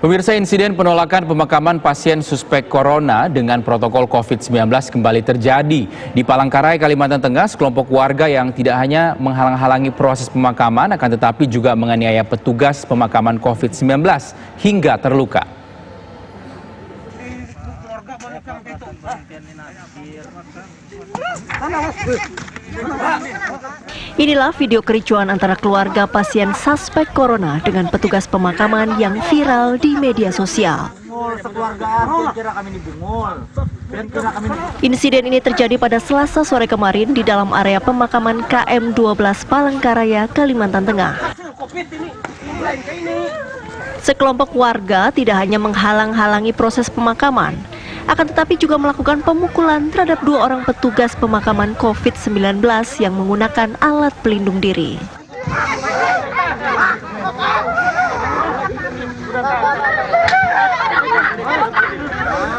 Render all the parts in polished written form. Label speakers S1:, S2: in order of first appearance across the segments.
S1: Pemirsa, insiden penolakan pemakaman pasien suspek corona dengan protokol COVID-19 kembali terjadi. Di Palangkaraya, Kalimantan Tengah, sekelompok warga yang tidak hanya menghalang-halangi proses pemakaman, akan tetapi juga menganiaya petugas pemakaman COVID-19 hingga terluka.
S2: Inilah video kericuan antara keluarga pasien suspek corona dengan petugas pemakaman yang viral di media sosial. Insiden ini terjadi pada Selasa sore kemarin di dalam area pemakaman KM 12 Palangkaraya, Kalimantan Tengah. Sekelompok warga tidak hanya menghalang-halangi proses pemakaman, akan tetapi juga melakukan pemukulan terhadap 2 orang petugas pemakaman COVID-19 yang menggunakan alat pelindung diri.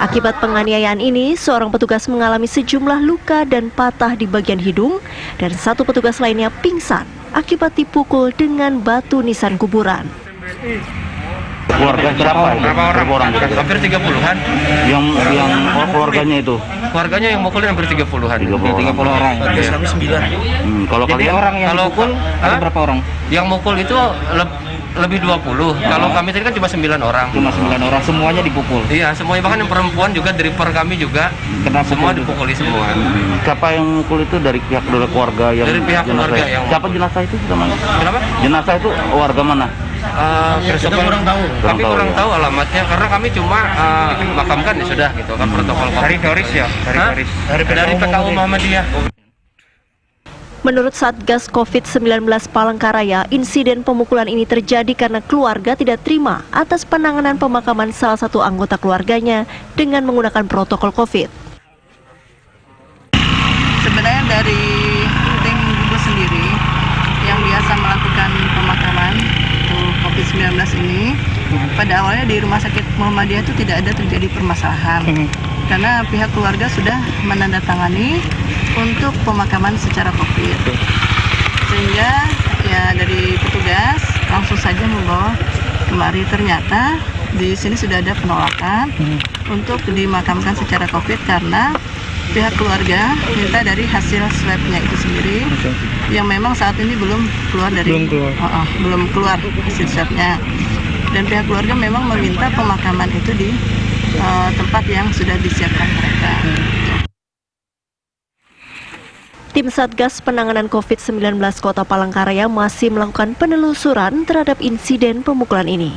S2: Akibat penganiayaan ini, seorang petugas mengalami sejumlah luka dan patah di bagian hidung, dan 1 petugas lainnya pingsan akibat dipukul dengan batu nisan kuburan.
S3: Keluarga berapa orang?
S4: Hampir 30-an.
S3: Yang keluarganya itu?
S4: Keluarganya yang mukulin hampir 30-an.
S3: 30 orang.
S4: Yes. Kami 9.
S3: Kalau kalian
S4: orang yang
S3: mukul ada berapa orang?
S4: Yang mukul itu lebih 20. Kalau kami tadi kan cuma 9 orang.
S3: Cuma 9 orang, semuanya dipukul?
S4: Iya, semuanya, bahkan yang perempuan juga, driver kami juga. Semua dipukuli semua.
S3: Siapa yang mukul itu dari pihak keluarga yang?
S4: Dari pihak keluarga yang.
S3: Siapa jenazah itu?
S4: Kenapa?
S3: Jenazah itu warga mana?
S4: Kita kurang tahu. Kami kurang tahu alamatnya karena kami cuma makamkan ya sudah gitu kan, protokol COVID. Dari Doris ya? Dari PKU Muhammadiyah.
S2: Menurut Satgas COVID-19 Palangkaraya, insiden pemukulan ini terjadi karena keluarga tidak terima atas penanganan pemakaman salah satu anggota keluarganya dengan menggunakan protokol COVID.
S5: Sebenarnya dari tim gugus sendiri yang biasa melakukan pemakaman COVID-19 ini, pada awalnya di Rumah Sakit Muhammadiyah itu tidak ada terjadi permasalahan karena pihak keluarga sudah menandatangani untuk pemakaman secara COVID, sehingga ya dari petugas langsung saja membawa kemari. Ternyata di sini sudah ada penolakan untuk dimakamkan secara COVID karena pihak keluarga minta dari hasil swabnya itu sendiri yang memang saat ini belum keluar belum keluar hasil swabnya, dan pihak keluarga memang meminta pemakaman itu di tempat yang sudah disiapkan mereka.
S2: Tim Satgas Penanganan COVID-19 Kota Palangkaraya masih melakukan penelusuran terhadap insiden pemukulan ini.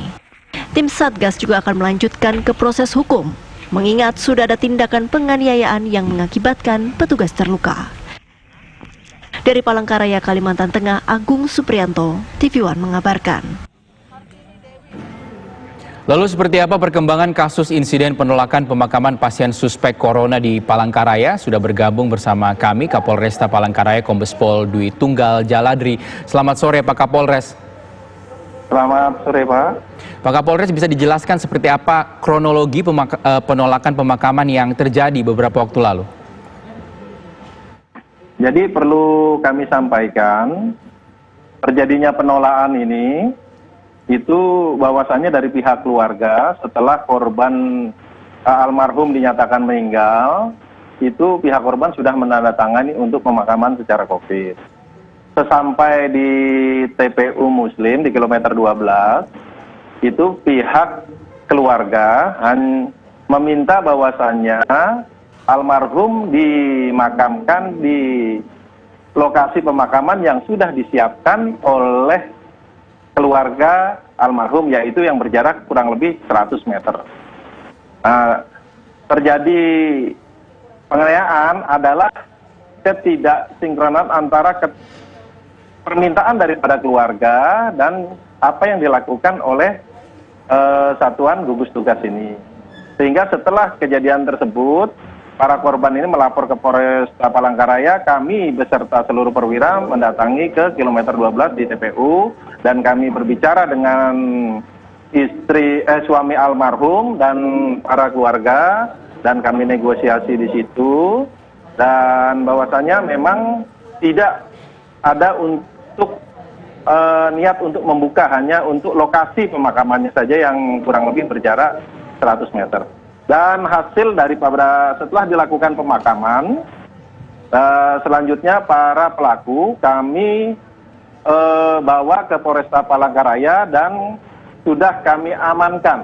S2: Tim Satgas juga akan melanjutkan ke proses hukum, mengingat sudah ada tindakan penganiayaan yang mengakibatkan petugas terluka. Dari Palangkaraya, Kalimantan Tengah, Agung Supriyanto, TV One mengabarkan.
S1: Lalu seperti apa perkembangan kasus insiden penolakan pemakaman pasien suspek corona di Palangkaraya? Sudah bergabung bersama kami Kapolresta Palangkaraya Kombes Pol Dwi Tunggal Jaladri. Selamat sore Pak Kapolres.
S6: Selamat sore Pak.
S1: Pak Kapolres, bisa dijelaskan seperti apa kronologi penolakan pemakaman yang terjadi beberapa waktu lalu?
S6: Jadi perlu kami sampaikan, terjadinya penolakan ini itu bahwasannya dari pihak keluarga setelah korban almarhum dinyatakan meninggal, itu pihak korban sudah menandatangani untuk pemakaman secara COVID. Sesampai di TPU Muslim di kilometer 12, itu pihak keluarga meminta bahwasannya almarhum dimakamkan di lokasi pemakaman yang sudah disiapkan oleh keluarga almarhum, yaitu yang berjarak kurang lebih 100 meter. Terjadi penganiayaan adalah ketidaksinkronan antara permintaan daripada keluarga dan apa yang dilakukan oleh satuan gugus tugas ini. Sehingga setelah kejadian tersebut, para korban ini melapor ke Polresta Palangkaraya, kami beserta seluruh perwira mendatangi ke kilometer 12 di TPU, dan kami berbicara dengan suami almarhum dan para keluarga, dan kami negosiasi di situ, dan bahwasanya memang tidak ada untuk niat untuk membuka hanya untuk lokasi pemakamannya saja yang kurang lebih berjarak 100 meter. Dan hasil daripada setelah dilakukan pemakaman, selanjutnya para pelaku kami bawa ke Polresta Palangkaraya dan sudah kami amankan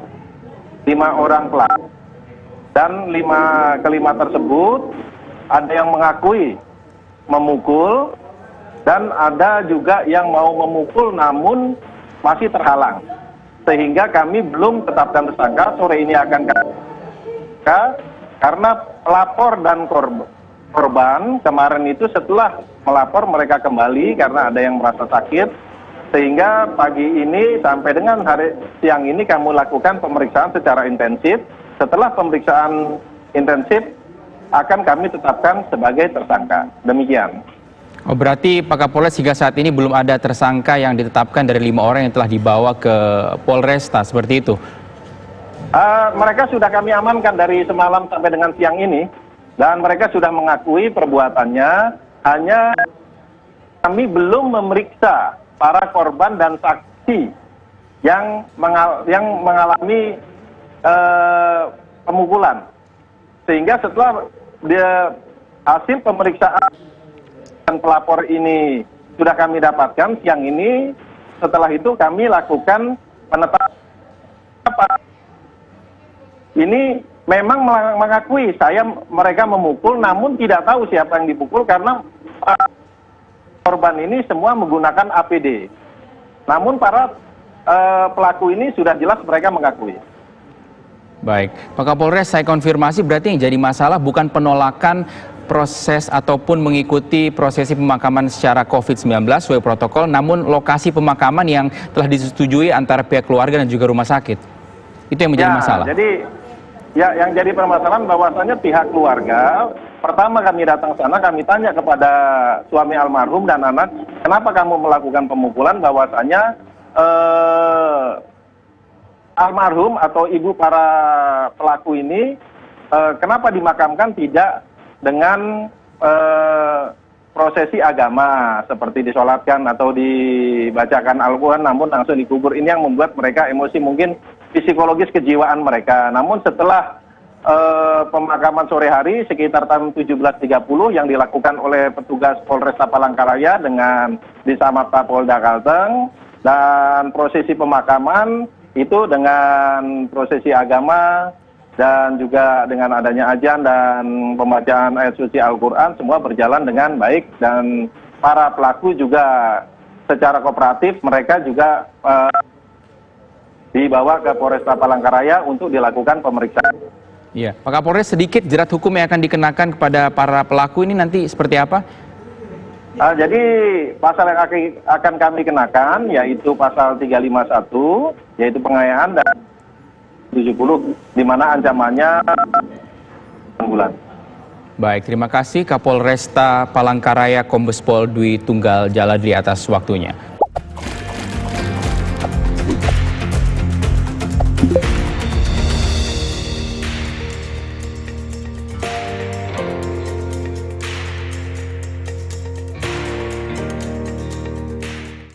S6: 5 orang pelaku. Dan kelima tersebut ada yang mengakui memukul dan ada juga yang mau memukul namun masih terhalang. Sehingga kami belum tetapkan tersangka. Sore ini akan kami karena pelapor dan korban kemarin itu setelah melapor mereka kembali karena ada yang merasa sakit, sehingga pagi ini sampai dengan siang ini kami lakukan pemeriksaan secara intensif. Setelah pemeriksaan intensif akan kami tetapkan sebagai tersangka. Demikian.
S1: Oh, berarti Pak Kapolres hingga saat ini belum ada tersangka yang ditetapkan dari 5 orang yang telah dibawa ke Polresta, seperti itu?
S6: Mereka sudah kami amankan dari semalam sampai dengan siang ini, dan mereka sudah mengakui perbuatannya, hanya kami belum memeriksa para korban dan saksi yang mengalami pemukulan. Sehingga setelah hasil pemeriksaan dan pelapor ini sudah kami dapatkan siang ini, setelah itu kami lakukan penetapan. Ini memang mengakui mereka memukul, namun tidak tahu siapa yang dipukul karena korban ini semua menggunakan APD. Namun para pelaku ini sudah jelas mereka mengakui.
S1: Baik, Pak Kapolres, saya konfirmasi berarti yang jadi masalah bukan penolakan proses ataupun mengikuti prosesi pemakaman secara COVID-19 sesuai protokol, namun lokasi pemakaman yang telah disetujui antara pihak keluarga dan juga rumah sakit. Itu yang menjadi masalah.
S6: Jadi yang jadi permasalahan bahwasannya pihak keluarga, pertama kami datang sana, kami tanya kepada suami almarhum dan anak, kenapa kamu melakukan pemukulan, bahwasannya almarhum atau ibu para pelaku ini kenapa dimakamkan tidak dengan prosesi agama seperti disolatkan atau dibacakan Al-Quran namun langsung dikubur. Ini yang membuat mereka emosi, mungkin psikologis kejiwaan mereka. Namun setelah pemakaman sore hari sekitar tahun 17.30 yang dilakukan oleh petugas Polresta Palangkaraya dengan Disamapta Polda Kalteng, dan prosesi pemakaman itu dengan prosesi agama dan juga dengan adanya azan dan pembacaan ayat suci Al-Quran, semua berjalan dengan baik, dan para pelaku juga secara kooperatif mereka juga dibawa ke Polresta Palangkaraya untuk dilakukan pemeriksaan.
S1: Iya, Pak Kapolres, sedikit jerat hukum yang akan dikenakan kepada para pelaku ini nanti seperti apa?
S6: Jadi pasal yang akan kami kenakan yaitu pasal 351, yaitu pengayaan, dan 70 di mana ancamannya 6 bulan.
S1: Baik, terima kasih Kapolresta Palangkaraya Kombes Pol Dwi Tunggal Jaladri atas waktunya.